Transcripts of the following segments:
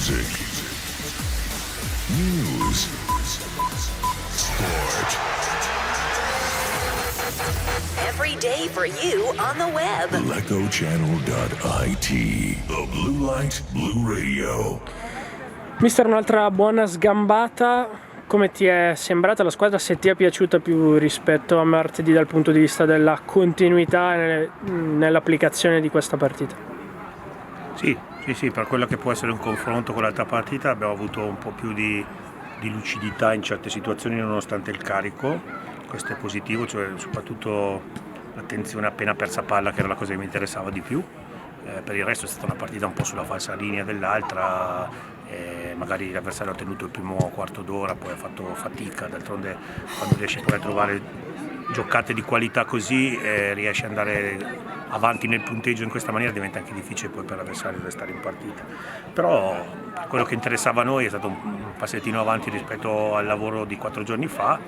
Music, news, sport. Every day for you on the web. LecoChannel.it, the Blue Light Blue Radio. Mister, un'altra buona sgambata. Come ti è sembrata la squadra? Se ti è piaciuta più rispetto a martedì dal punto di vista della continuità nell'applicazione di questa partita? Sì, per quello che può essere un confronto con l'altra partita abbiamo avuto un po' più di lucidità in certe situazioni nonostante il carico. Questo è positivo, cioè soprattutto l'attenzione appena persa palla, che era la cosa che mi interessava di più. Per il resto è stata una partita un po' sulla falsa linea dell'altra, magari l'avversario ha tenuto il primo quarto d'ora, poi ha fatto fatica, d'altronde quando riesce poi a trovare giocate di qualità così riesce ad andare avanti nel punteggio in questa maniera, diventa anche difficile poi per l'avversario restare in partita. Però quello che interessava a noi è stato un passettino avanti rispetto al lavoro di 4 giorni fa,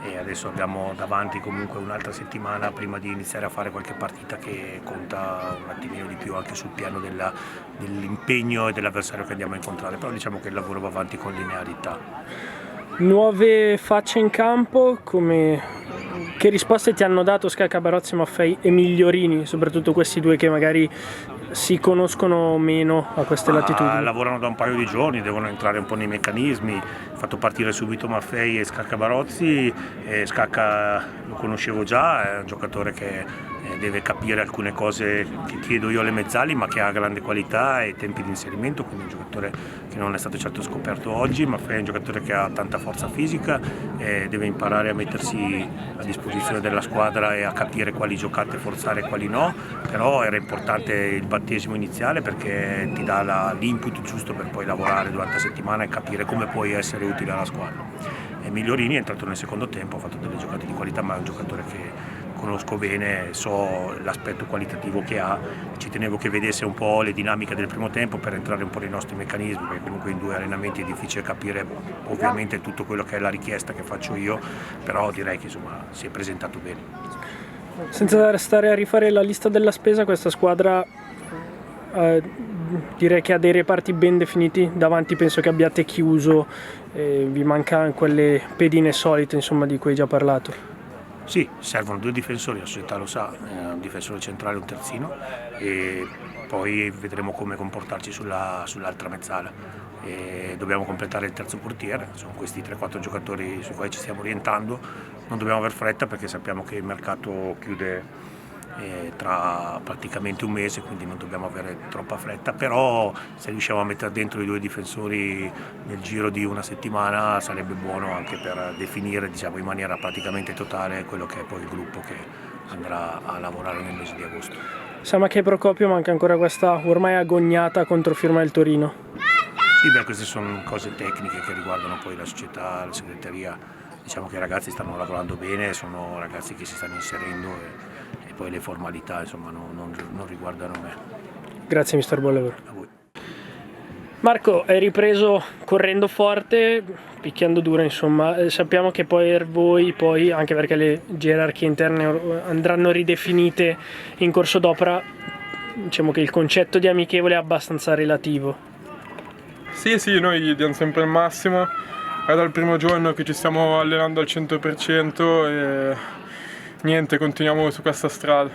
e adesso abbiamo davanti comunque un'altra settimana prima di iniziare a fare qualche partita che conta un attimino di più anche sul piano dell'impegno e dell'avversario che andiamo a incontrare, però diciamo che il lavoro va avanti con linearità. Nuove facce in campo, che risposte ti hanno dato Scacca, Barozzi, Maffei e Migliorini, soprattutto questi due che magari si conoscono meno a queste latitudini? Lavorano da un paio di giorni, devono entrare un po' nei meccanismi. Ho fatto partire subito Maffei e Scacca Barozzi, e Scacca lo conoscevo già, è un giocatore che deve capire alcune cose che chiedo io alle mezzali, ma che ha grande qualità e tempi di inserimento, quindi un giocatore che non è stato certo scoperto oggi. Maffei è un giocatore che ha tanta forza fisica e deve imparare a mettersi a disposizione della squadra e a capire quali giocate forzare e quali no, però era importante il battesimo iniziale perché ti dà l'input giusto per poi lavorare durante la settimana e capire come puoi essere utile alla squadra. E Migliorini è entrato nel secondo tempo, ha fatto delle giocate di qualità, ma è un giocatore che conosco bene, so l'aspetto qualitativo che ha. Ci tenevo che vedesse un po' le dinamiche del primo tempo per entrare un po' nei nostri meccanismi, perché comunque in 2 allenamenti è difficile capire ovviamente tutto quello che è la richiesta che faccio io, però direi che insomma si è presentato bene. Senza stare a rifare la lista della spesa, questa squadra direi che ha dei reparti ben definiti. Davanti penso che abbiate chiuso, vi mancano quelle pedine solite insomma di cui hai già parlato. Sì, servono 2 difensori, la società lo sa, un difensore centrale e un terzino, e poi vedremo come comportarci sull'altra mezzala. E dobbiamo completare il terzo portiere, sono questi 3-4 giocatori sui quali ci stiamo orientando. Non dobbiamo aver fretta perché sappiamo che il mercato chiude tra praticamente un mese, quindi non dobbiamo avere troppa fretta, però se riusciamo a mettere dentro i 2 difensori nel giro di una settimana sarebbe buono anche per definire, diciamo, in maniera praticamente totale quello che è poi il gruppo che andrà a lavorare nel mese di agosto. Sama che Procopio manca ancora questa ormai agognata controfirma del Torino. Sì, queste sono cose tecniche che riguardano poi la società, la segreteria. Diciamo che i ragazzi stanno lavorando bene, sono ragazzi che si stanno inserendo e poi le formalità insomma non riguardano me. Grazie mister, buon lavoro. A voi. Marco, hai ripreso correndo forte, picchiando duro insomma. Sappiamo che per voi poi, anche perché le gerarchie interne andranno ridefinite in corso d'opera, diciamo che il concetto di amichevole è abbastanza relativo. Sì, noi diamo sempre il massimo, è dal primo giorno che ci stiamo allenando al 100% e niente, continuiamo su questa strada.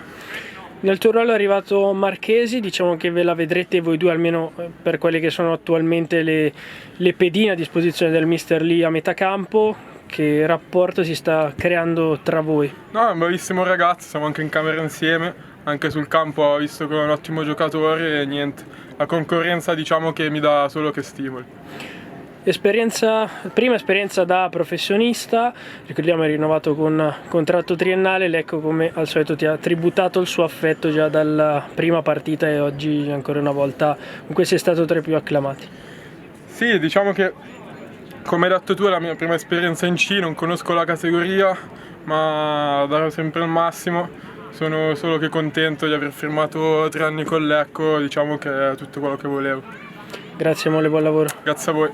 Nel tuo ruolo è arrivato Marchesi, diciamo che ve la vedrete voi due, almeno per quelle che sono attualmente le pedine a disposizione del mister lì a metà campo. Che rapporto si sta creando tra voi? No, è un bravissimo ragazzo, siamo anche in camera insieme, anche sul campo ho visto che è un ottimo giocatore e niente, la concorrenza diciamo che mi dà solo che stimoli. Prima esperienza da professionista, ricordiamo è rinnovato con contratto triennale, Lecco come al solito ti ha tributato il suo affetto già dalla prima partita e oggi ancora una volta comunque sei stato tra i più acclamati. Sì, diciamo che come hai detto tu è la mia prima esperienza in C, non conosco la categoria ma darò sempre il massimo, sono solo che contento di aver firmato 3 anni con Lecco, diciamo che è tutto quello che volevo. Grazie mole, buon lavoro. Grazie a voi.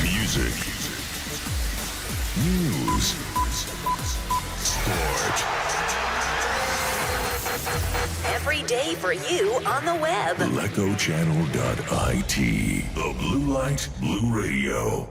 Music, news, sport. Every day for you on the web. LecoChannel.it. The Blue Light Blue Radio.